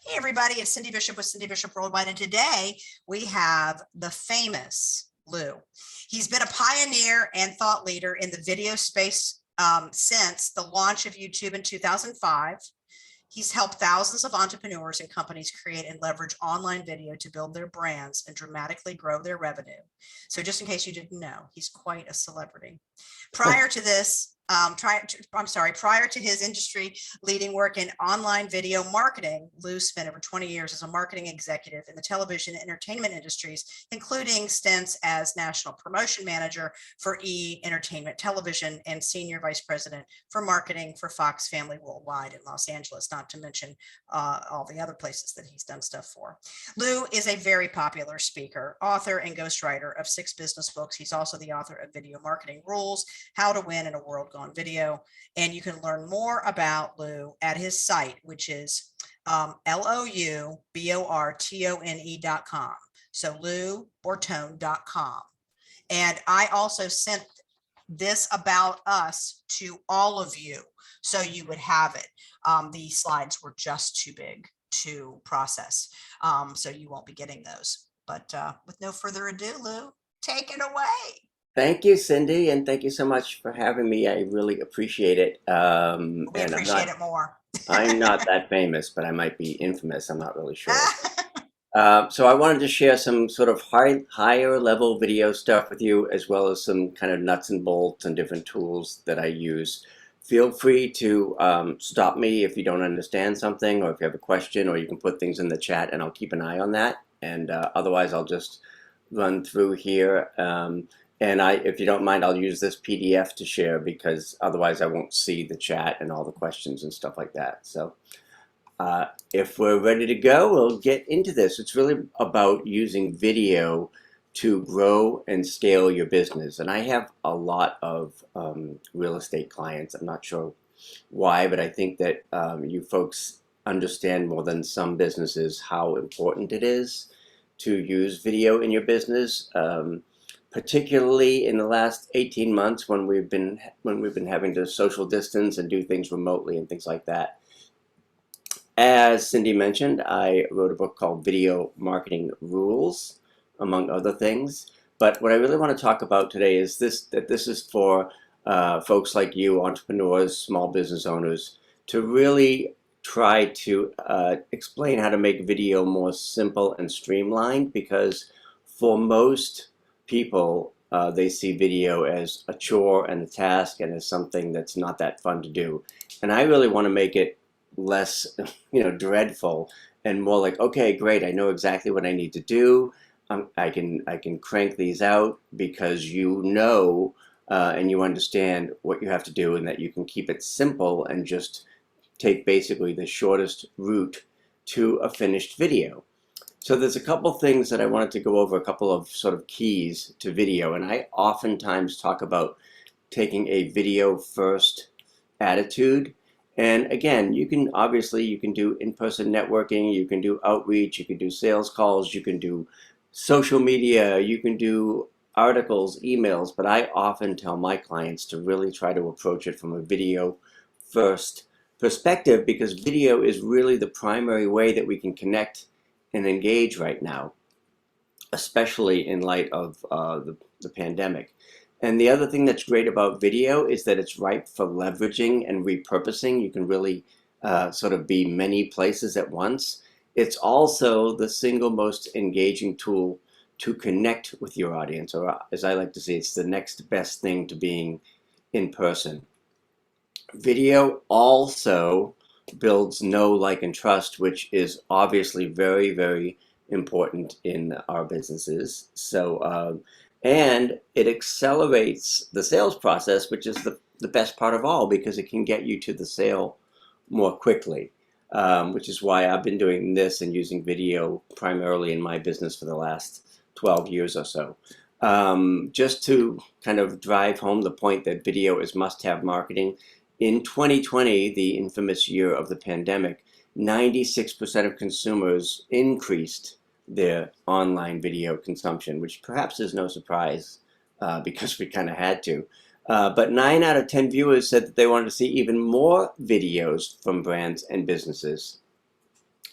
Hey everybody, it's Cindy Bishop with Cindy Bishop Worldwide, and today we have the famous Lou. He's been a pioneer and thought leader in the video space since the launch of YouTube in 2005. He's helped thousands of entrepreneurs and companies create and leverage online video to build their brands and dramatically grow their revenue. So just in case you didn't know, he's quite a celebrity. Prior to this, prior to his industry leading work in online video marketing, Lou spent over 20 years as a marketing executive in the television and entertainment industries, including stints as national promotion manager for E! Entertainment Television and senior vice president for marketing for Fox Family Worldwide in Los Angeles, not to mention all the other places that he's done stuff for. Lou is a very popular speaker, author, and ghostwriter of 6 business books. He's also the author of Video Marketing Rules, How to Win in a World Gone Video. And you can learn more about Lou at his site, which is loubortone.com. So loubortone.com. And I also sent this about us to all of you so you would have it. The slides were just too big to process, so you won't be getting those. But with no further ado, Lou, take it away. Thank you, Cindy, and thank you so much for having me. I really appreciate it. We appreciate it more. I'm not that famous, but I might be infamous. I'm not really sure. So I wanted to share some sort of higher level video stuff with you, as well as some kind of nuts and bolts and different tools that I use. Feel free to stop me if you don't understand something, or if you have a question, or you can put things in the chat and I'll keep an eye on that. And otherwise I'll just run through here. And if you don't mind, I'll use this PDF to share, because otherwise I won't see the chat and all the questions and stuff like that. So if we're ready to go, we'll get into this. It's really about using video to grow and scale your business. And I have a lot of real estate clients. I'm not sure why, but I think that you folks understand more than some businesses how important it is to use video in your business. Particularly in the last 18 months when we've been having to social distance and do things remotely and things like that. As Cindy mentioned, I wrote a book called Video Marketing Rules, among other things. But what I really want to talk about today is that this is for folks like you, entrepreneurs, small business owners, to really try to explain how to make video more simple and streamlined, because for most people, they see video as a chore and a task and as something that's not that fun to do. And I really want to make it less, dreadful, and more like, okay, great, I know exactly what I need to do. I can crank these out because and you understand what you have to do, and that you can keep it simple and just take basically the shortest route to a finished video. So there's a couple things that I wanted to go over, a couple of sort of keys to video. And I oftentimes talk about taking a video first attitude. And again, you can do in-person networking, you can do outreach, you can do sales calls, you can do social media, you can do articles, emails, but I often tell my clients to really try to approach it from a video first perspective, because video is really the primary way that we can connect and engage right now, especially in light of the pandemic. And the other thing that's great about video is that it's ripe for leveraging and repurposing. You can really sort of be many places at once. It's also the single most engaging tool to connect with your audience, or as I like to say, it's the next best thing to being in person. Video also builds know, like, and trust, which is obviously very, very important in our businesses. So, and it accelerates the sales process, which is the best part of all, because it can get you to the sale more quickly, which is why I've been doing this and using video primarily in my business for the last 12 years or so. Just to kind of drive home the point that video is must-have marketing. In 2020, the infamous year of the pandemic, 96% of consumers increased their online video consumption, which perhaps is no surprise because we kind of had to. But 9 out of 10 viewers said that they wanted to see even more videos from brands and businesses.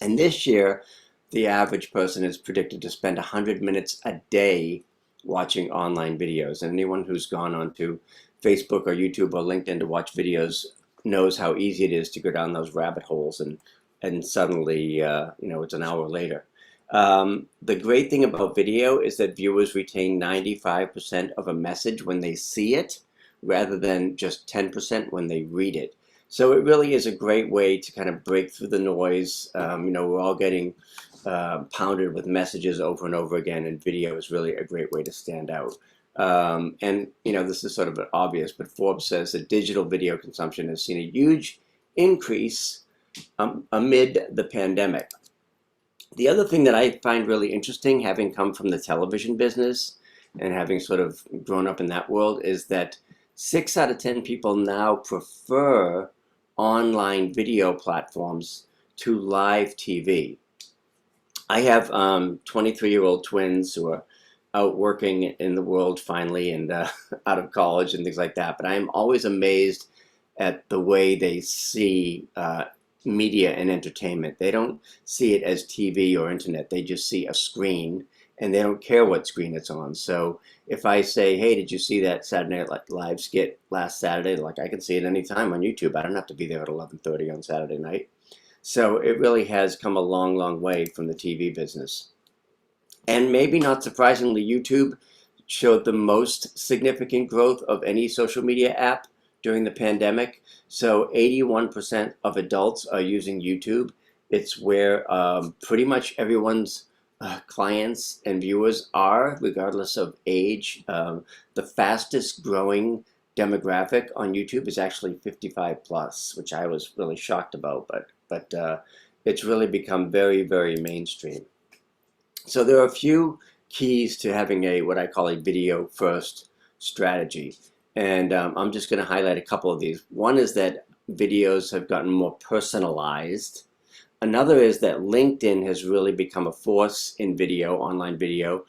And this year, the average person is predicted to spend 100 minutes a day watching online videos. And anyone who's gone onto Facebook or YouTube or LinkedIn to watch videos knows how easy it is to go down those rabbit holes, and suddenly, it's an hour later. The great thing about video is that viewers retain 95% of a message when they see it, rather than just 10% when they read it. So it really is a great way to kind of break through the noise. We're all getting pounded with messages over and over again, and video is really a great way to stand out. This is sort of obvious, but Forbes says that digital video consumption has seen a huge increase amid the pandemic. The other thing that I find really interesting, having come from the television business and having sort of grown up in that world, is that 6 out of 10 people now prefer online video platforms to live TV. I have 23-year-old twins who are out working in the world finally, and out of college and things like that. But I'm always amazed at the way they see media and entertainment. They don't see it as TV or internet. They just see a screen, and they don't care what screen it's on. So if I say, hey, did you see that Saturday Night Live skit last Saturday? Like, I can see it anytime on YouTube. I don't have to be there at 11:30 on Saturday night. So it really has come a long, long way from the TV business. And maybe not surprisingly, YouTube showed the most significant growth of any social media app during the pandemic. So 81% of adults are using YouTube. It's where pretty much everyone's clients and viewers are, regardless of age. The fastest growing demographic on YouTube is actually 55 plus, which I was really shocked about, but it's really become very, very mainstream. So there are a few keys to having what I call a video first strategy. And I'm just going to highlight a couple of these. One is that videos have gotten more personalized. Another is that LinkedIn has really become a force in video, online video.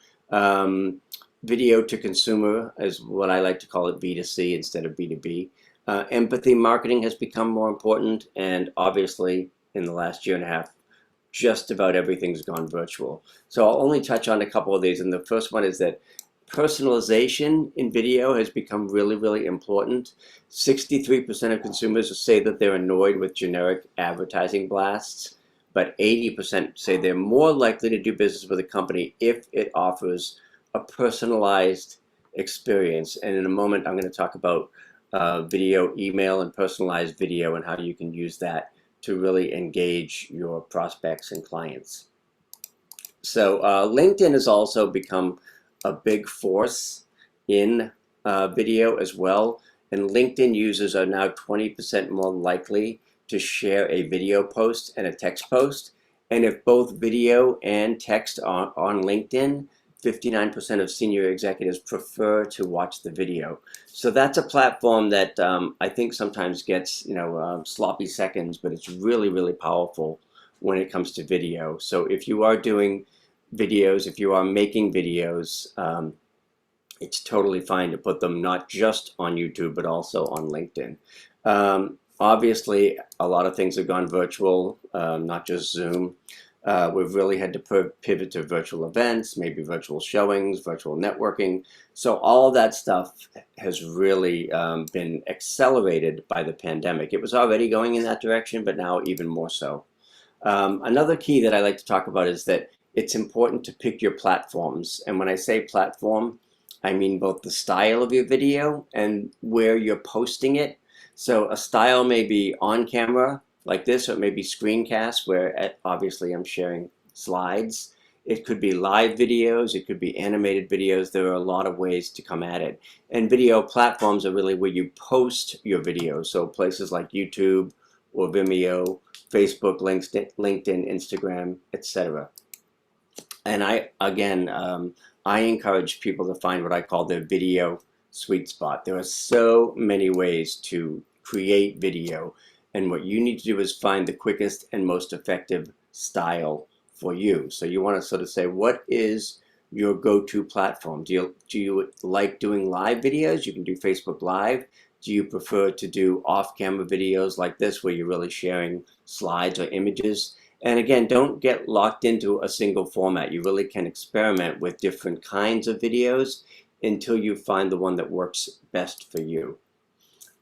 Video to consumer is what I like to call it, B2C instead of B2B. Empathy marketing has become more important, and obviously in the last year and a half, just about everything's gone virtual. So I'll only touch on a couple of these, and the first one is that personalization in video has become really, really important. 63% of consumers say that they're annoyed with generic advertising blasts, but 80% say they're more likely to do business with a company if it offers a personalized experience. And in a moment, I'm going to talk about video email and personalized video and how you can use that to really engage your prospects and clients. So LinkedIn has also become a big force in video as well. And LinkedIn users are now 20% more likely to share a video post and a text post. And if both video and text are on LinkedIn, 59% of senior executives prefer to watch the video. So that's a platform that I think sometimes gets sloppy seconds, but it's really, really powerful when it comes to video. So if you are doing videos, if you are making videos, it's totally fine to put them not just on YouTube, but also on LinkedIn. Obviously, a lot of things have gone virtual, not just Zoom. We've really had to pivot to virtual events, maybe virtual showings, virtual networking. So all of that stuff has really been accelerated by the pandemic. It was already going in that direction, but now even more so. Another key that I like to talk about is that it's important to pick your platforms. And when I say platform, I mean both the style of your video and where you're posting it. So a style may be on camera, like this, or it may be screencast, where obviously I'm sharing slides. It could be live videos, it could be animated videos. There are a lot of ways to come at it. And video platforms are really where you post your videos. So places like YouTube or Vimeo, Facebook, LinkedIn, Instagram, etc. And I encourage people to find what I call their video sweet spot. There are so many ways to create video. And what you need to do is find the quickest and most effective style for you. So you want to sort of say, what is your go-to platform? Do you like doing live videos? You can do Facebook Live. Do you prefer to do off-camera videos like this, where you're really sharing slides or images? And again, don't get locked into a single format. You really can experiment with different kinds of videos until you find the one that works best for you.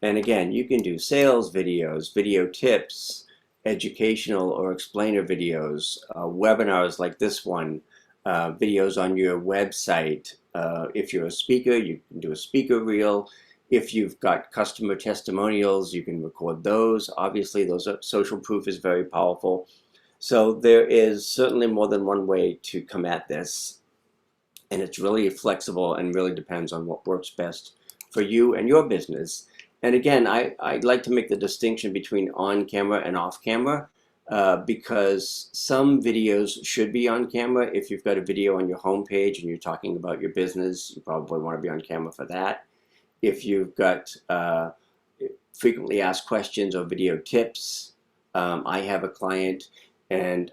And again, you can do sales videos, video tips, educational or explainer videos, webinars like this one, videos on your website. If you're a speaker, you can do a speaker reel. If you've got customer testimonials, you can record those. Obviously, social proof is very powerful. So there is certainly more than one way to come at this. And it's really flexible and really depends on what works best for you and your business. And again, I like to make the distinction between on camera and off camera because some videos should be on camera. If you've got a video on your homepage and you're talking about your business, you probably want to be on camera for that. If you've got frequently asked questions or video tips, I have a client and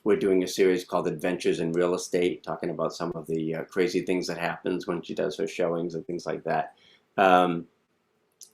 we're doing a series called Adventures in Real Estate, talking about some of the crazy things that happens when she does her showings and things like that.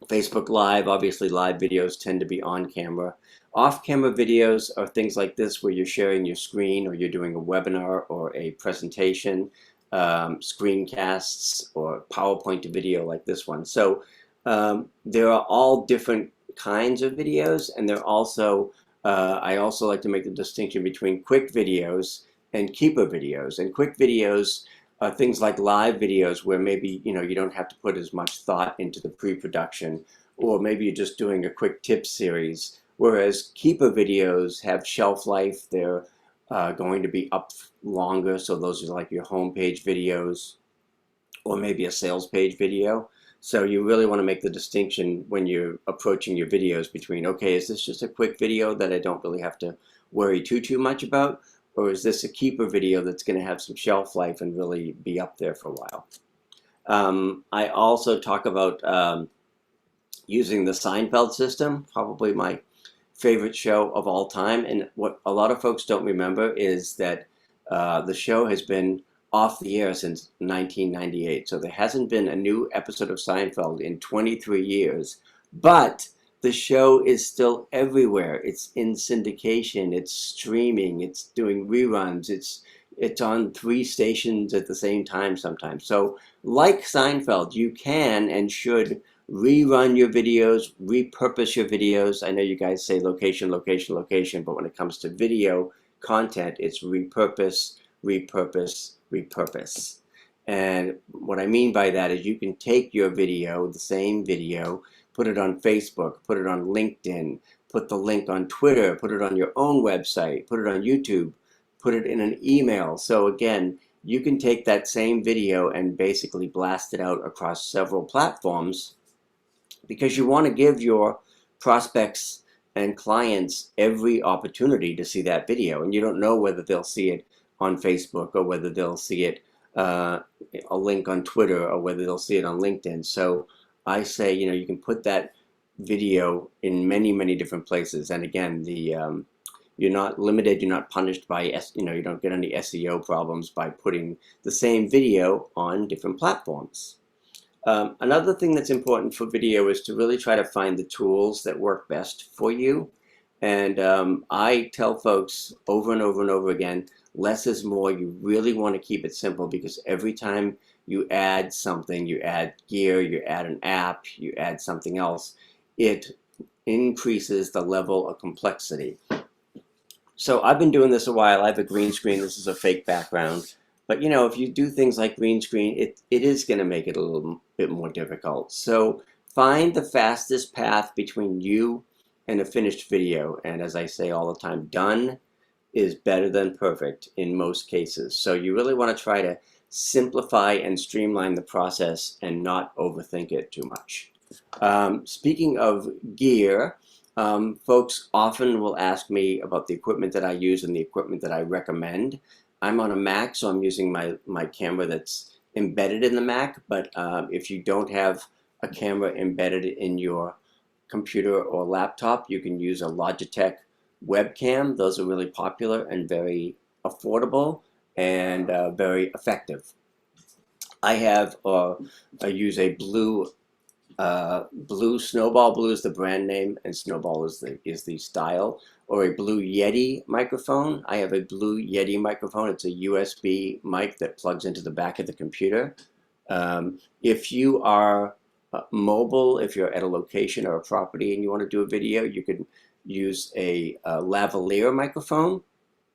Facebook Live, obviously live videos tend to be on camera. Off-camera videos are things like this where you're sharing your screen or you're doing a webinar or a presentation, screencasts or PowerPoint video like this one. So there are all different kinds of videos, and they're also I also like to make the distinction between quick videos and keeper videos. And quick videos are things like live videos where maybe you don't have to put as much thought into the pre-production, or maybe you're just doing a quick tip series. Whereas keeper videos have shelf life; they're going to be up longer. So those are like your homepage videos, or maybe a sales page video. So you really want to make the distinction when you're approaching your videos between, okay, is this just a quick video that I don't really have to worry too much about? Or is this a keeper video that's going to have some shelf life and really be up there for a while? I also talk about using the Seinfeld system, probably my favorite show of all time. And what a lot of folks don't remember is that the show has been off the air since 1998. So there hasn't been a new episode of Seinfeld in 23 years, but the show is still everywhere. It's in syndication, it's streaming, it's doing reruns, it's on 3 stations at the same time sometimes. So like Seinfeld, you can and should rerun your videos, repurpose your videos. I know you guys say location, location, location, but when it comes to video content, it's repurpose, repurpose, repurpose. And what I mean by that is you can take your video, the same video, put it on Facebook, put it on LinkedIn, put the link on Twitter, put it on your own website, put it on YouTube, put it in an email. So again, you can take that same video and basically blast it out across several platforms because you want to give your prospects and clients every opportunity to see that video. And you don't know whether they'll see it on Facebook or whether they'll see it a link on Twitter or whether they'll see it on LinkedIn. So I say, you can put that video in many different places. And again, you're not limited, you're not punished by, you don't get any SEO problems by putting the same video on different platforms. Another thing that's important for video is to really try to find the tools that work best for you. And I tell folks over and over and over again, less is more. You really want to keep it simple because every time you add something, you add gear, you add an app, you add something else, it increases the level of complexity. So I've been doing this a while. I have a green screen. This is a fake background. But if you do things like green screen, it is going to make it a little bit more difficult. So find the fastest path between you and a finished video. And as I say all the time, done is better than perfect in most cases. So you really want to try to simplify and streamline the process and not overthink it too much. Speaking of gear, folks often will ask me about the equipment that I use and the equipment that I recommend. I'm on a Mac, so I'm using my camera that's embedded in the Mac, but if you don't have a camera embedded in your computer or laptop, you can use a Logitech webcam. Those are really popular and very affordable and very effective. I use a blue Snowball. Blue is the brand name, and Snowball is the style. or a Blue Yeti microphone. I have a Blue Yeti microphone. It's a USB mic that plugs into the back of the computer. If you are mobile, if you're at a location or a property and you want to do a video, you can use a lavalier microphone,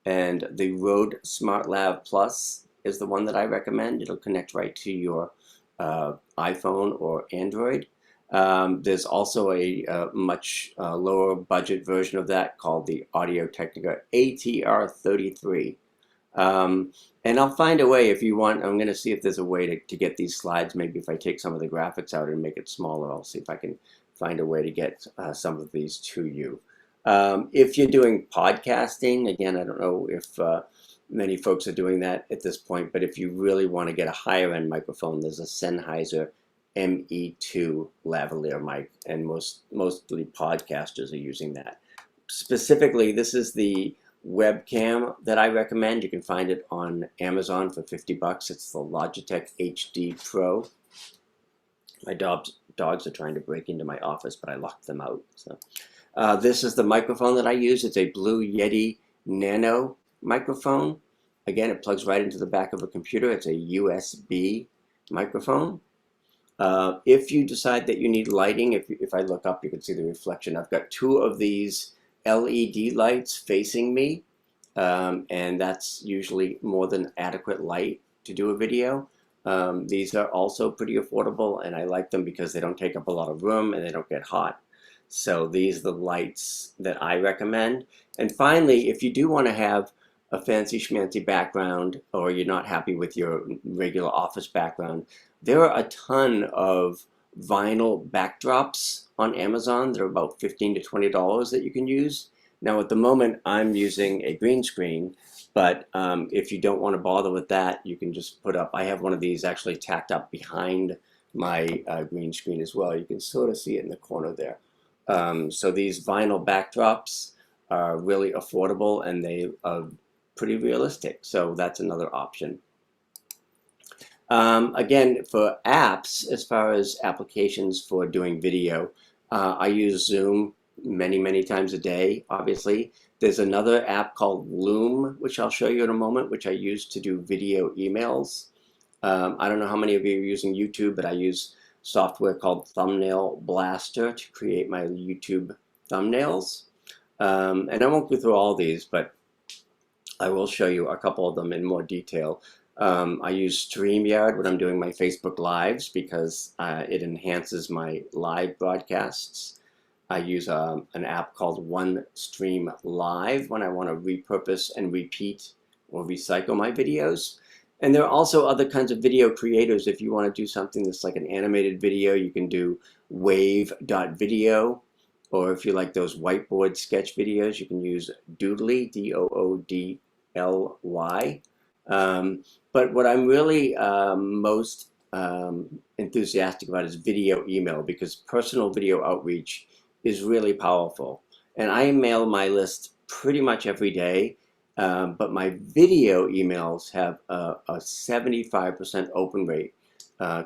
and the Rode SmartLav Plus is the one that I recommend. It'll connect right to your iPhone or Android. There's also a much lower budget version of that called the Audio-Technica ATR33. And I'll find a way if you want. I'm going to see if there's a way to get these slides. Maybe if I take some of the graphics out and make it smaller, I'll see if I can find a way to get some of these to you. If you're doing podcasting, again, I don't know if many folks are doing that at this point, but if you really want to get a higher end microphone, there's a Sennheiser ME2 lavalier mic, and mostly podcasters are using that. Specifically, this is the webcam that I recommend. You can find it on Amazon for 50 bucks. It's the Logitech HD Pro. My dogs are trying to break into my office, but I locked them out. So this is the microphone that I use. It's a Blue Yeti Nano microphone. Again, it plugs right into the back of a computer. It's a USB microphone. If you decide that you need lighting, if I look up, you can see the reflection. I've got two of these LED lights facing me, and that's usually more than adequate light to do a video. These are also pretty affordable, and I like them because they don't take up a lot of room and they don't get hot. So these are the lights that I recommend. And finally, if you do want to have a fancy schmancy background, or you're not happy with your regular office background, there are a ton of vinyl backdrops on Amazon that are about $15 to $20 that you can use. Now at the moment I'm using a green screen, but if you don't want to bother with that, you can just put up, I have one of these actually tacked up behind my green screen as well. You can sort of see it in the corner there. So these vinyl backdrops are really affordable, and they are pretty realistic. So that's another option. Again, for apps, as far as applications for doing video, I use Zoom many times a day, obviously. There's another app called Loom, which I'll show you in a moment, which I use to do video emails. I don't know how many of you are using YouTube, but I use software called Thumbnail Blaster to create my YouTube thumbnails. And I won't go through all these, but I will show you a couple of them in more detail. I use StreamYard when I'm doing my Facebook Lives because it enhances my live broadcasts. I use an app called OneStream Live when I want to repurpose and repeat or recycle my videos. And there are also other kinds of video creators. If you want to do something that's like an animated video, you can do wave.video. Or if you like those whiteboard sketch videos, you can use Doodly, D-O-O-D-L-Y. But what I'm really most enthusiastic about is video email, because personal video outreach is really powerful. And I mail my list pretty much every day, but my video emails have a 75% open rate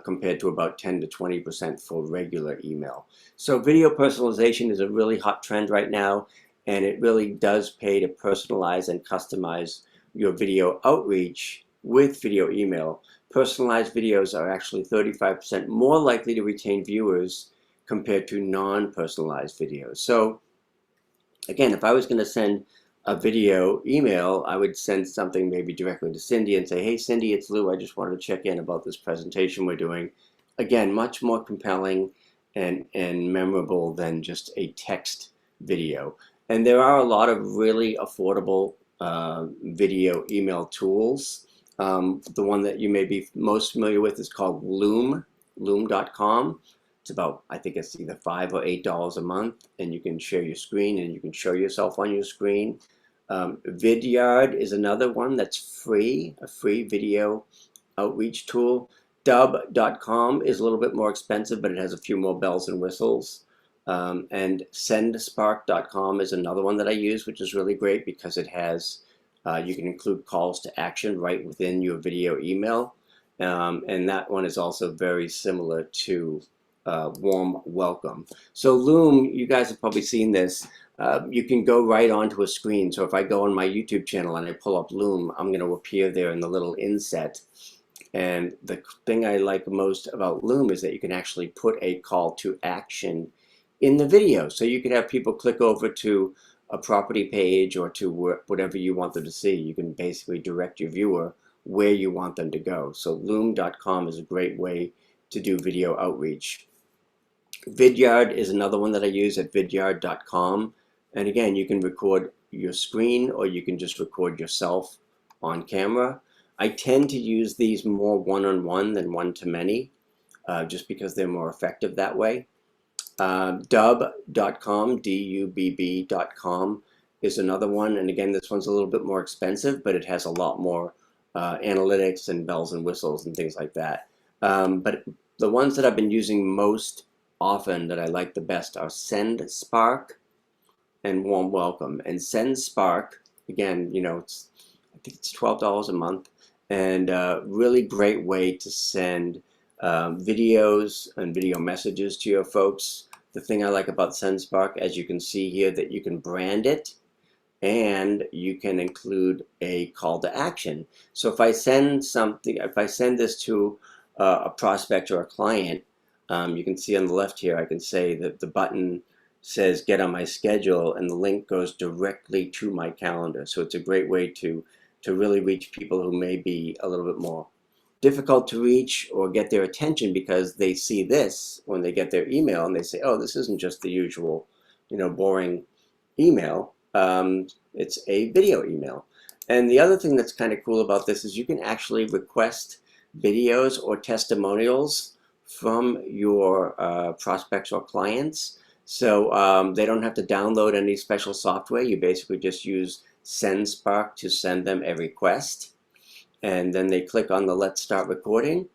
compared to about 10 to 20% for regular email. So video personalization is a really hot trend right now, and it really does pay to personalize and customize your video outreach with video email. Personalized videos are actually 35% more likely to retain viewers compared to non-personalized videos. So again, if I was going to send a video email, I would send something maybe directly to Cindy and say, hey Cindy, it's Lou, I just wanted to check in about this presentation we're doing. Again, much more compelling and memorable than just a text video. And there are a lot of really affordable video email tools. The one that you may be most familiar with is called Loom, loom.com. It's about, I think it's either $5 or $8 a month, and you can share your screen and you can show yourself on your screen. Vidyard is another one that's free, a free video outreach tool. Dub.com is a little bit more expensive, but it has a few more bells and whistles. And sendspark.com is another one that I use, which is really great because it has, you can include calls to action right within your video email. And that one is also very similar to Warm Welcome. So Loom, you guys have probably seen this. you can go right onto a screen. So if I go on my YouTube channel and I pull up Loom, I'm going to appear there in the little inset. And the thing I like most about Loom is that you can actually put a call to action in the video. So you could have people click over to a property page or to whatever you want them to see. You can basically direct your viewer where you want them to go. So loom.com is a great way to do video outreach. Vidyard is another one that I use at vidyard.com. And again, you can record your screen or you can just record yourself on camera. I tend to use these more one-on-one than one-to-many, just because they're more effective that way. Dubb.com, D-U-B-B.com is another one. And again, this one's a little bit more expensive, but it has a lot more analytics and bells and whistles and things like that. But the ones that I've been using most often that I like the best are SendSpark and Warm Welcome. And SendSpark, again, you know, I think it's $12 a month, and really great way to send videos and video messages to your folks. The thing I like about SendSpark, as you can see here, that you can brand it and you can include a call to action. So if I send something, if I send this to a prospect or a client, you can see on the left here, I can say that the button says get on my schedule and the link goes directly to my calendar. So it's a great way to really reach people who may be a little bit more difficult to reach or get their attention because they see this when they get their email and they say, oh, this isn't just the usual, you know, boring email. It's a video email. And the other thing that's kind of cool about this is you can actually request videos or testimonials from your prospects or clients. So they don't have to download any special software. You basically just use SendSpark to send them a request. And then they click on the Let's Start Recording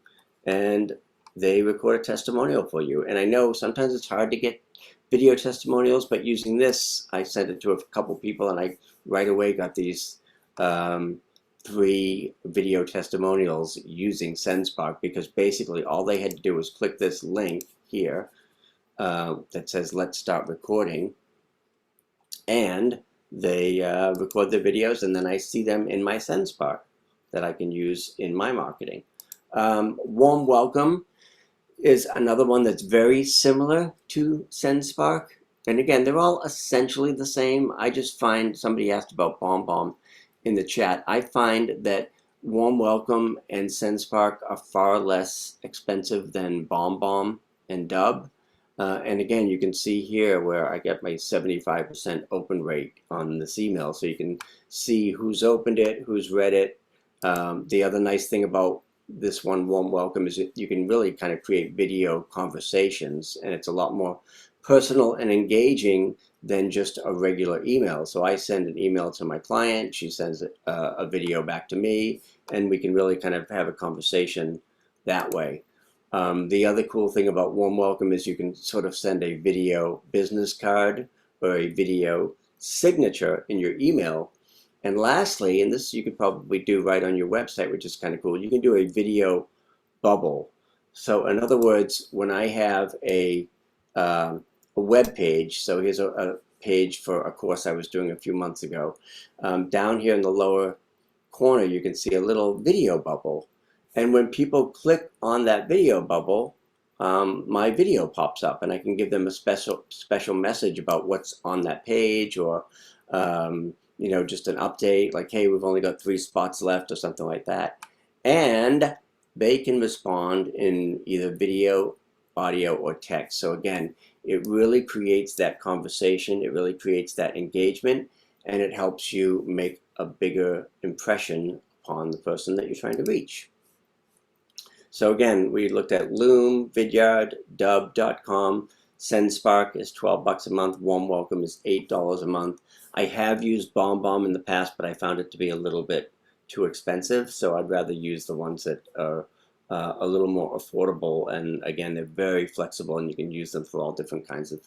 and they record a testimonial for you. And I know sometimes it's hard to get video testimonials, but using this, I sent it to a couple people and I right away got these 3 video testimonials using SendSpark, because basically all they had to do was click this link here that says Let's Start Recording, and they record their videos, and then I see them in my SendSpark that I can use in my marketing. Warm Welcome is another one that's very similar to SendSpark. And again, they're all essentially the same. I just find, somebody asked about BombBomb in the chat. I find that Warm Welcome and SendSpark are far less expensive than BombBomb and Dubb. And again, you can see here where I get my 75% open rate on this email. So you can see who's opened it, who's read it. The other nice thing about this one, Warm Welcome, is that you can really kind of create video conversations, and it's a lot more personal and engaging than just a regular email. So I send an email to my client, she sends a video back to me, and we can really kind of have a conversation that way. The other cool thing about Warm Welcome is you can sort of send a video business card or a video signature in your email. And lastly, and this you could probably do right on your website, which is kind of cool, you can do a video bubble. So in other words, when I have a web page, so here's a page for a course I was doing a few months ago. Down here in the lower corner, you can see a little video bubble. And when people click on that video bubble, my video pops up and I can give them a special message about what's on that page, or you know, just an update like, hey, we've only got 3 spots left or something like that. And they can respond in either video, audio, or text. So again, it really creates that conversation, it really creates that engagement, and it helps you make a bigger impression upon the person that you're trying to reach. So again, we looked at Loom, Vidyard, Dubb.com. SendSpark is $12 a month. Warm Welcome is $8 a month. I have used BombBomb in the past, but I found it to be a little bit too expensive. So I'd rather use the ones that are a little more affordable. And again, they're very flexible and you can use them for all different kinds of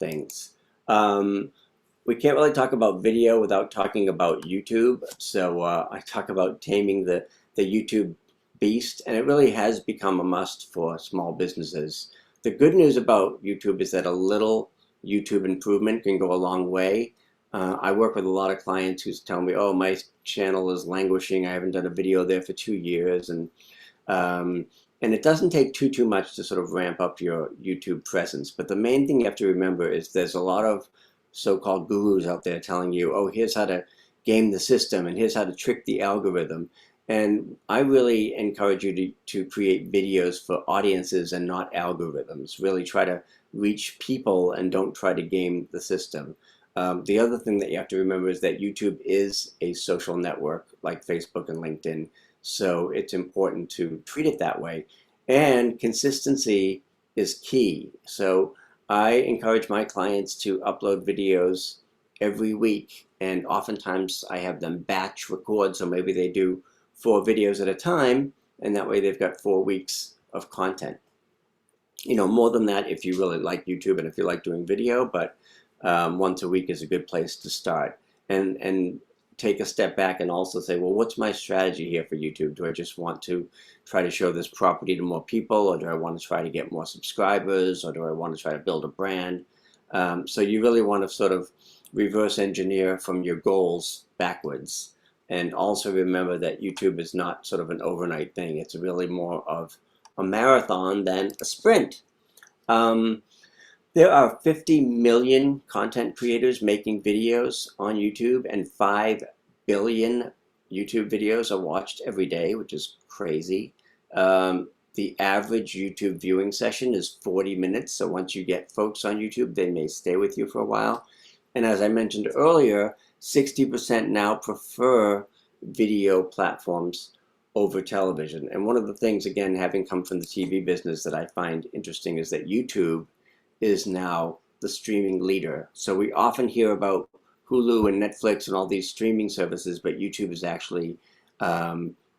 things. We can't really talk about video without talking about YouTube. So I talk about taming the YouTube beast, and it really has become a must for small businesses. The good news about YouTube is that a little YouTube improvement can go a long way. I work with a lot of clients who tell me, oh, my channel is languishing. I haven't done a video there for 2 years. Um, and it doesn't take too much to sort of ramp up your YouTube presence. But the main thing you have to remember is there's a lot of so-called gurus out there telling you, oh, here's how to game the system and here's how to trick the algorithm. And I really encourage you to create videos for audiences and not algorithms. Really try to reach people and don't try to game the system. The other thing that you have to remember is that YouTube is a social network like Facebook and LinkedIn. So it's important to treat it that way. And consistency is key. So I encourage my clients to upload videos every week. And oftentimes I have them batch record. So maybe they do 4 videos at a time. And that way they've got 4 weeks of content. You know, more than that if you really like YouTube and if you like doing video, but once a week is a good place to start. And take a step back and also say, well, what's my strategy here for YouTube? Do I just want to try to show this property to more people, or do I want to try to get more subscribers, or do I want to try to build a brand? So you really want to sort of reverse engineer from your goals backwards. And also remember that YouTube is not sort of an overnight thing. It's really more of a marathon than a sprint. There are 50 million content creators making videos on YouTube, and 5 billion YouTube videos are watched every day, which is crazy. The average YouTube viewing session is 40 minutes, so once you get folks on YouTube, they may stay with you for a while. And as I mentioned earlier, 60% now prefer video platforms over television. And one of the things, again, having come from the TV business, that I find interesting is that YouTube is now the streaming leader. So we often hear about Hulu and Netflix and all these streaming services, but YouTube is actually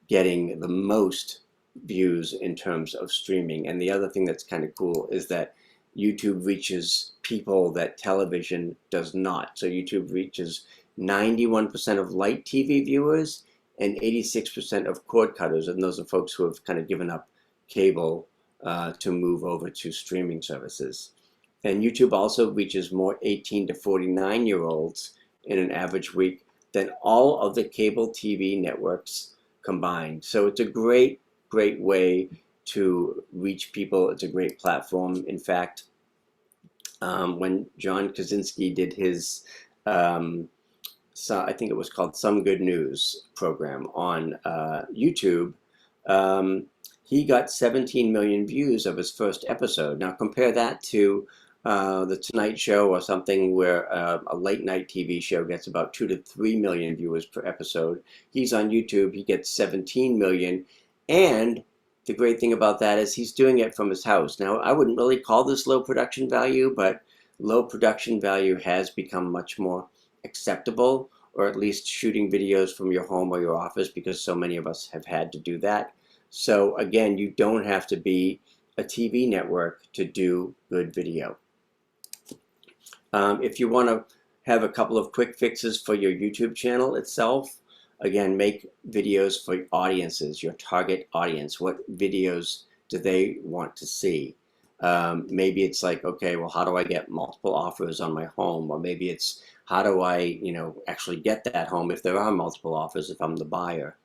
getting the most views in terms of streaming. And the other thing that's kind of cool is that YouTube reaches people that television does not. So YouTube reaches 91% of light TV viewers and 86% of cord cutters, and those are folks who have kind of given up cable to move over to streaming services. And YouTube also reaches more 18 to 49-year-olds in an average week than all of the cable TV networks combined. So it's a great way to reach people. It's a great platform. In fact, when John Krasinski did his, so I think it was called Some Good News program on YouTube, he got 17 million views of his first episode. Now compare that to The Tonight Show or something where a late night TV show gets about 2 to 3 million viewers per episode. He's on YouTube, he gets 17 million. And the great thing about that is he's doing it from his house. Now, I wouldn't really call this low production value, but low production value has become much more acceptable, or at least shooting videos from your home or your office, because so many of us have had to do that. So again, you don't have to be a TV network to do good video. If you want to have a couple of quick fixes for your YouTube channel itself, again, make videos for audiences, your target audience. What videos do they want to see? Maybe it's like, okay, well, how do I get multiple offers on my home? Or maybe it's, how do I, actually get that home if there are multiple offers if I'm the buyer?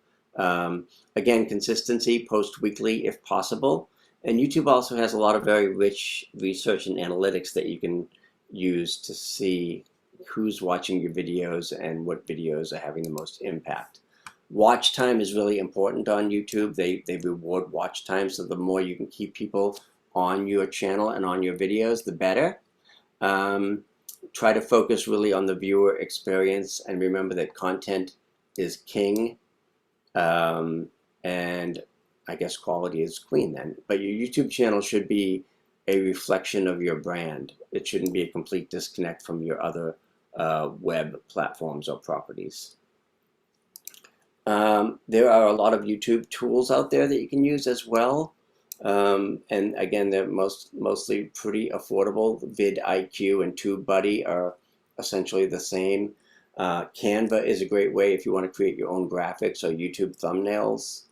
Again, consistency, post weekly if possible. And YouTube also has a lot of very rich research and analytics that you can use to see who's watching your videos and what videos are having the most impact. Watch time is really important on YouTube. They reward watch time, so the more you can keep people on your channel and on your videos, the better. Try to focus really on the viewer experience, and remember that content is king, and I guess quality is queen then. But your YouTube channel should be a reflection of your brand. It shouldn't be a complete disconnect from your other web platforms or properties. There are a lot of YouTube tools out there that you can use as well. And again, they're mostly pretty affordable. vidIQ and TubeBuddy are essentially the same. Canva is a great way if you want to create your own graphics or YouTube thumbnails.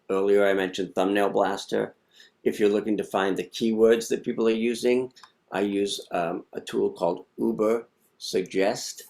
Earlier I mentioned Thumbnail Blaster. If you're looking to find the keywords that people are using, I use a tool called Uber Suggest.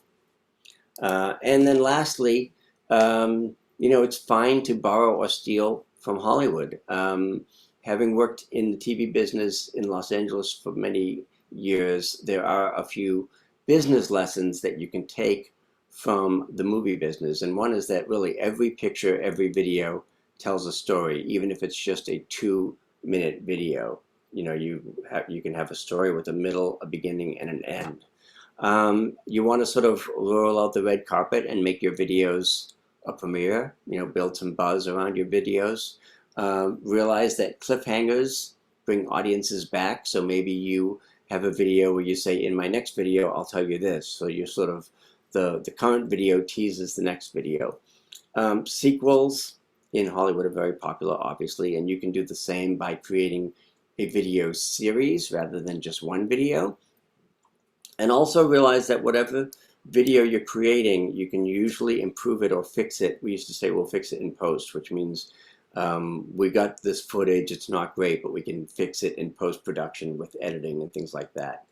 And then lastly, it's fine to borrow or steal from Hollywood. Having worked in the TV business in Los Angeles for many years, there are a few business lessons that you can take from the movie business. And one is that really every picture, every video tells a story, even if it's just a 2-minute video. You can have a story with a middle, a beginning, and an end. You want to sort of roll out the red carpet and make your videos a premiere, build some buzz around your videos. Realize that cliffhangers bring audiences back. So maybe you have a video where you say, in my next video, I'll tell you this. So you're sort of, the current video teases the next video. Sequels in Hollywood are very popular, obviously, and you can do the same by creating a video series rather than just one video. And also realize that whatever video you're creating, you can usually improve it or fix it. We used to say we'll fix it in post, which means we got this footage, it's not great, but we can fix it in post-production with editing and things like that.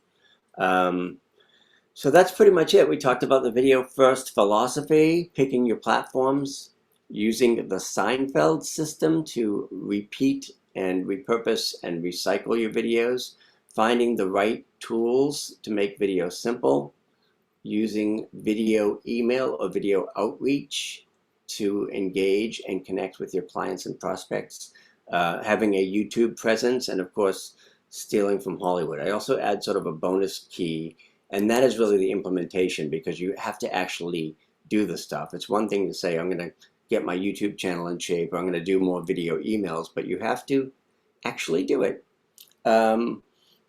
So that's pretty much it. We talked about the video first philosophy, picking your platforms, using the Seinfeld system to repeat and repurpose and recycle your videos, finding the right tools to make video simple, using video email or video outreach to engage and connect with your clients and prospects, having a YouTube presence, and of course, stealing from Hollywood. I also add sort of a bonus key, and that is really the implementation, because you have to actually do the stuff. It's one thing to say, I'm going to get my YouTube channel in shape, or I'm going to do more video emails, but you have to actually do it. I'm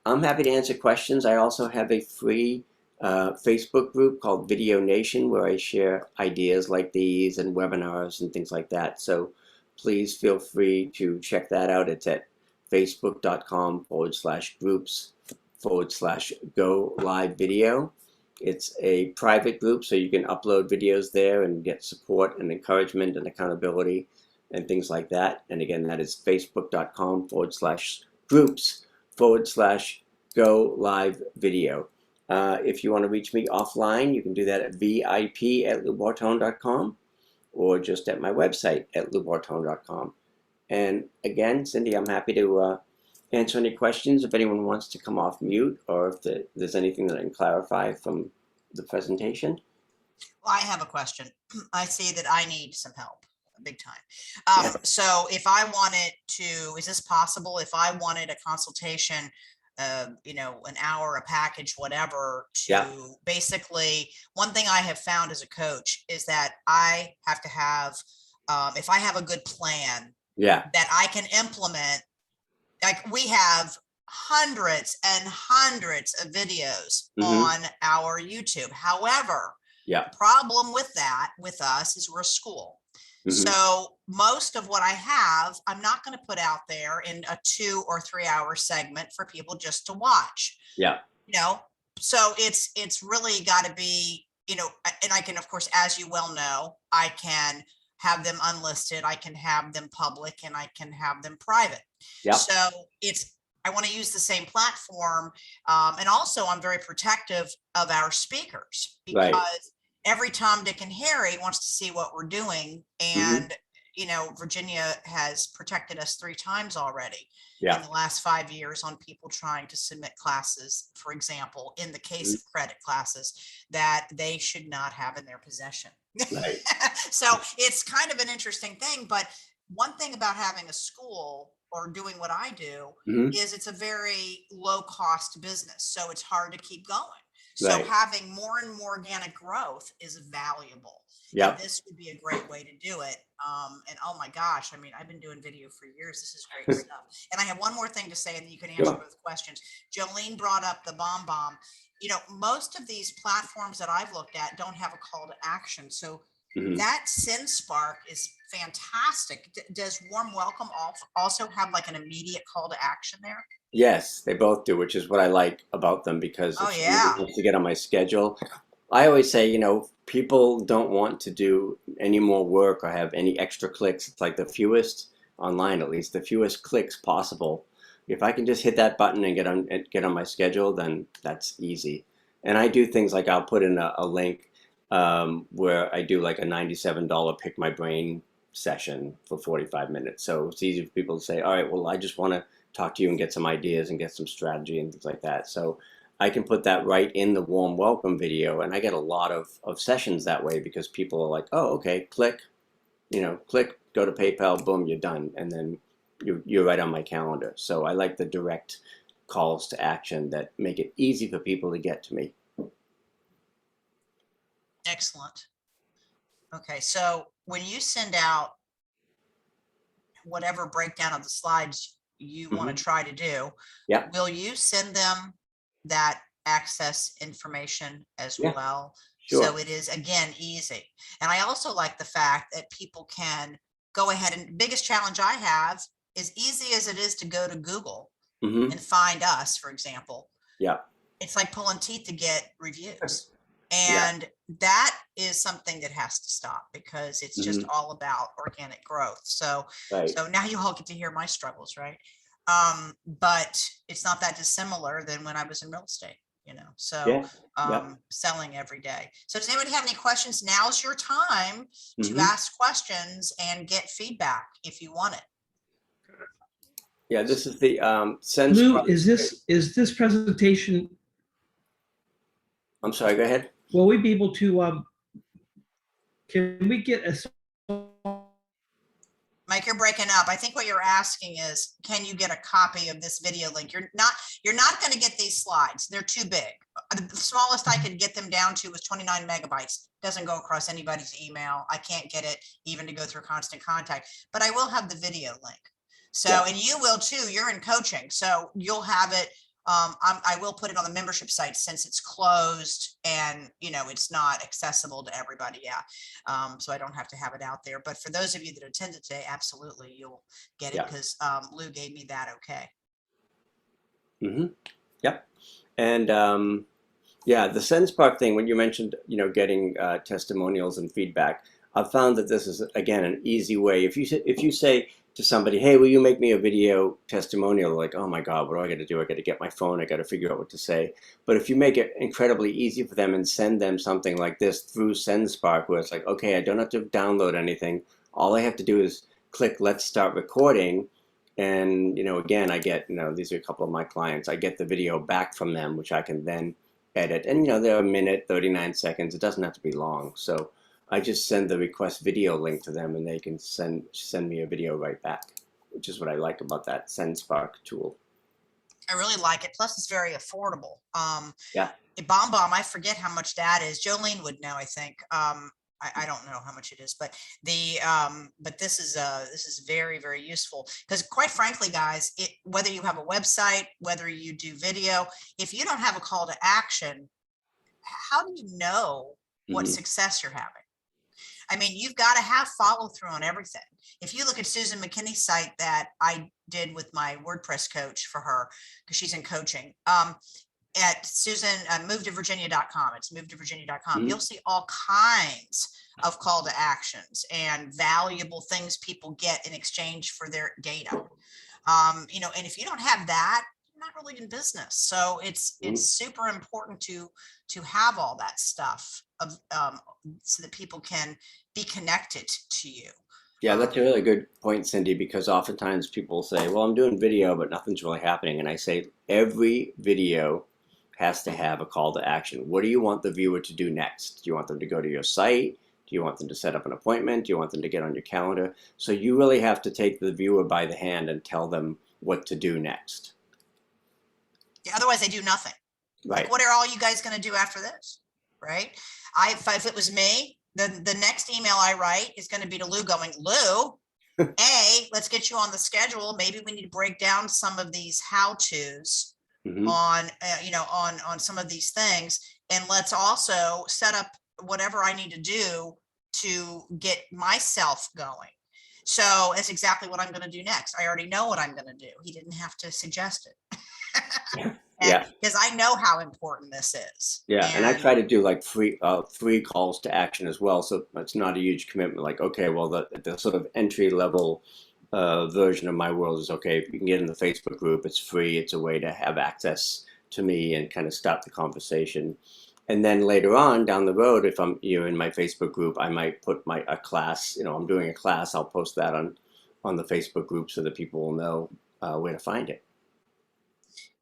happy to answer questions. I also have a free Facebook group called Video Nation, where I share ideas like these and webinars and things like that. So please feel free to check that out. It's at facebook.com/groups/go live video. It's a private group, so you can upload videos there and get support and encouragement and accountability and things like that. And again, that is facebook.com/groups/go live video. If you want to reach me offline, you can do that at vip@loubartone.com or just at my website at loubartone.com. And again, Cindy, I'm happy to answer any questions if anyone wants to come off mute, or if there's anything that I can clarify from the presentation. Well, I have a question. I see that I need some help, big time. Yeah. So if I wanted to, is this possible? If I wanted a consultation, an hour, a package, whatever, to basically, one thing I have found as a coach is that I have to have, if I have a good plan that I can implement, like we have hundreds and hundreds of videos on our YouTube. However, the problem with that, with us, is we're a school. So most of what I have, I'm not going to put out there in a 2 or 3 hour segment for people just to watch. So it's really got to be, and I can, of course, as you well know, I can have them unlisted, I can have them public, and I can have them private. So I want to use the same platform. And also I'm very protective of our speakers, because every Tom, Dick, and Harry wants to see what we're doing. And, Virginia has protected us 3 times already in the last 5 years on people trying to submit classes, for example, in the case of credit classes, that they should not have in their possession. So it's kind of an interesting thing. But one thing about having a school or doing what I do is it's a very low cost business. So it's hard to keep going. So having more and more organic growth is valuable. And this would be a great way to do it. And oh my gosh, I mean, I've been doing video for years. This is great stuff. And I have one more thing to say, and you can answer both questions. Jolene brought up the BombBomb. Most of these platforms that I've looked at don't have a call to action. So that SendSpark is fantastic. Does Warm Welcome also have like an immediate call to action there? Yes, they both do, which is what I like about them, because it's easy to get on my schedule. I always say, people don't want to do any more work or have any extra clicks. It's like the fewest, online at least, the fewest clicks possible. if I can just hit that button and get on my schedule, then that's easy. And I do things like I'll put in a link where I do like a $97 pick my brain session for 45 minutes. So it's easy for people to say, all right, well, I just want to talk to you and get some ideas and get some strategy and things like that. So I can put that right in the warm welcome video, and I get a lot of sessions that way because people are like, oh, okay, click, click, go to PayPal, boom, you're done. And then you're right on my calendar. So I like the direct calls to action that make it easy for people to get to me. Excellent. Okay, so when you send out whatever breakdown of the slides you want to try to do, Yeah. will you send them that access information as Yeah. well? Sure. So it is, again, easy. And I also like the fact that people can go ahead, and biggest challenge I have, as easy as it is to go to Google and find us, for example. Yeah. It's like pulling teeth to get reviews. Yeah. And that is something that has to stop, because it's just all about organic growth. So, Right. so now you all get to hear my struggles, right? But it's not that dissimilar than when I was in real estate, so selling every day. So does anybody have any questions? Now's your time to ask questions and get feedback if you want it. Yeah, this is the Sense. Lou, is this presentation? I'm sorry. Go ahead. Will we be able to? Can we get a? Mike, you're breaking up. I think what you're asking is, can you get a copy of this video link? You're not going to get these slides. They're too big. The smallest I could get them down to was 29 megabytes. Doesn't go across anybody's email. I can't get it even to go through Constant Contact, but I will have the video link. So, and you will too. You're in coaching, so you'll have it. I will put it on the membership site since it's closed and it's not accessible to everybody. So I don't have to have it out there. But for those of you that attended today, absolutely, you'll get it because Lou gave me that okay. Yep. And the SendSpark thing, when you mentioned getting testimonials and feedback, I've found that this is again an easy way. If you say to somebody, hey, will you make me a video testimonial? Like, oh my God, what do I got to do? I got to get my phone. I got to figure out what to say. But if you make it incredibly easy for them and send them something like this through SendSpark, where it's like, okay, I don't have to download anything. All I have to do is click, let's start recording. And, again, I get, these are a couple of my clients. I get the video back from them, which I can then edit. And, they're a minute, 39 seconds. It doesn't have to be long. So I just send the request video link to them and they can send me a video right back, which is what I like about that SendSpark tool. I really like it. Plus it's very affordable. BombBomb, I forget how much that is. Jolene would know, I think. I don't know how much it is, but but this is very, very useful, because quite frankly, guys, whether you have a website, whether you do video, if you don't have a call to action, how do you know what success you're having? I mean, you've got to have follow through on everything. If you look at Susan McKinney's site that I did with my WordPress coach for her, because she's in coaching, at Susan, movetovirginia.com. It's movetovirginia.com. You'll see all kinds of call to actions and valuable things people get in exchange for their data. And if you don't have that, you're not really in business. So it's super important to have all that stuff so that people can be connected to you. Yeah, that's a really good point, Cindy, because oftentimes people say, well, I'm doing video, but nothing's really happening. And I say every video has to have a call to action. What do you want the viewer to do next? Do you want them to go to your site? Do you want them to set up an appointment? Do you want them to get on your calendar? So you really have to take the viewer by the hand and tell them what to do next. Yeah, otherwise they do nothing. Right. Like, what are all you guys going to do after this? Right. If it was me, the next email I write is going to be to Lou going, Lou, let's get you on the schedule. Maybe we need to break down some of these how-tos on, on some of these things. And let's also set up whatever I need to do to get myself going. So that's exactly what I'm going to do next. I already know what I'm going to do. He didn't have to suggest it. Because I know how important this is. And I try to do like free calls to action as well. So it's not a huge commitment. Like, okay, well, the sort of entry level version of my world is okay. You can get in the Facebook group. It's free. It's a way to have access to me and kind of start the conversation. And then later on down the road, if you're in my Facebook group, I might put a class. I'm doing a class. I'll post that on the Facebook group so that people will know where to find it.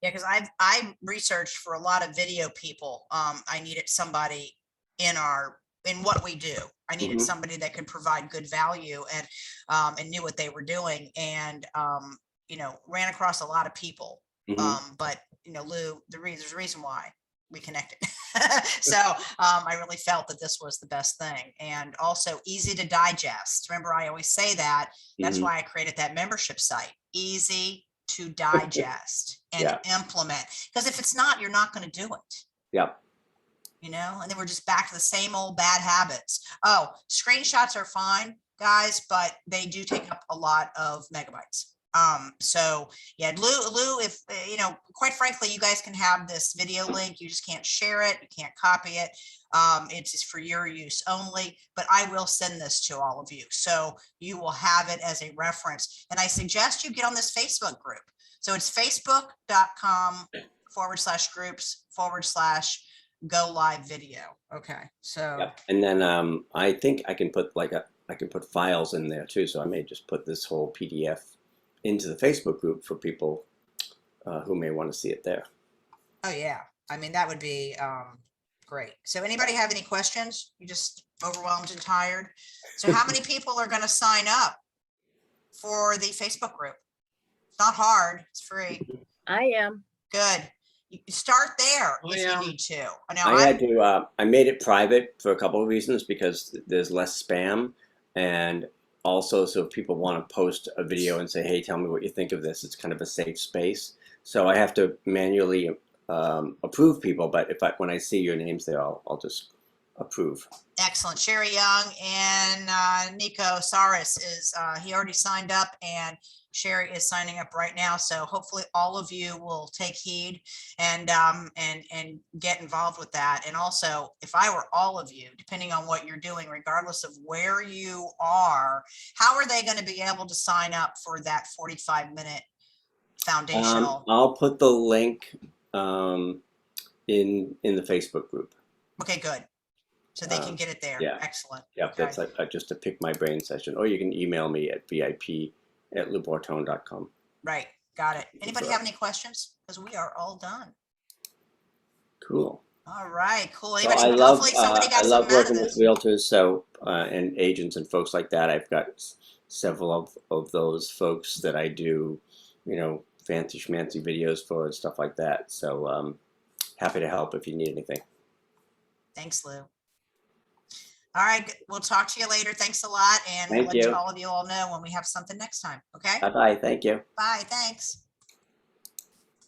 Yeah, because I researched for a lot of video people. I needed somebody in what we do. I needed somebody that could provide good value and knew what they were doing, and ran across a lot of people. But Lou, there's a reason why we connected. So I really felt that this was the best thing, and also easy to digest. Remember, I always say that. That's why I created that membership site. Easy to digest and implement, because if it's not, you're not going to do it. Yep. And then we're just back to the same old bad habits. Oh, screenshots are fine, guys, but they do take up a lot of megabytes. So yeah, Lou, if quite frankly, you guys can have this video link. You just can't share it. You can't copy it. It's just for your use only, but I will send this to all of you. So you will have it as a reference. And I suggest you get on this Facebook group. So it's facebook.com/groups/go live video. Okay. So, yep. And then I think I can put files in there too. So I may just put this whole PDF into the Facebook group for people who may want to see it there. Oh yeah. I mean, that would be great. So anybody have any questions? You just overwhelmed and tired? So how many people are going to sign up for the Facebook group? It's not hard. It's free. I am. Good. You start there if you need to. Now, I made it private for a couple of reasons, because there's less spam, and also so if people want to post a video and say, hey, tell me what you think of this, it's kind of a safe space. So I have to manually approve people, but when I see your names there, I'll just approve. Excellent. Sherry Young and Nico Saris he already signed up, and Sherry is signing up right now. So hopefully all of you will take heed and get involved with that. And also, if I were all of you, depending on what you're doing, regardless of where you are, how are they going to be able to sign up for that 45-minute foundational? I'll put the link in the Facebook group. Okay, good. So they can get it there. Yeah. Excellent. Yeah, Okay. that's just a pick my brain session, or you can email me at vip@loubartone.com. Right. Got it. Anybody have any questions? Because we are all done. Cool. All right. Cool. So Anybody, hopefully somebody got I love something out of working with this. realtors, and agents and folks like that. I've got several of those folks that I do, fancy schmancy videos for and stuff like that. So happy to help if you need anything. Thanks, Lou. All right. We'll talk to you later. Thanks a lot. And we'll Thank let you. all of you all know when we have something next time. Okay. Bye-bye. Thank you. Bye. Thanks.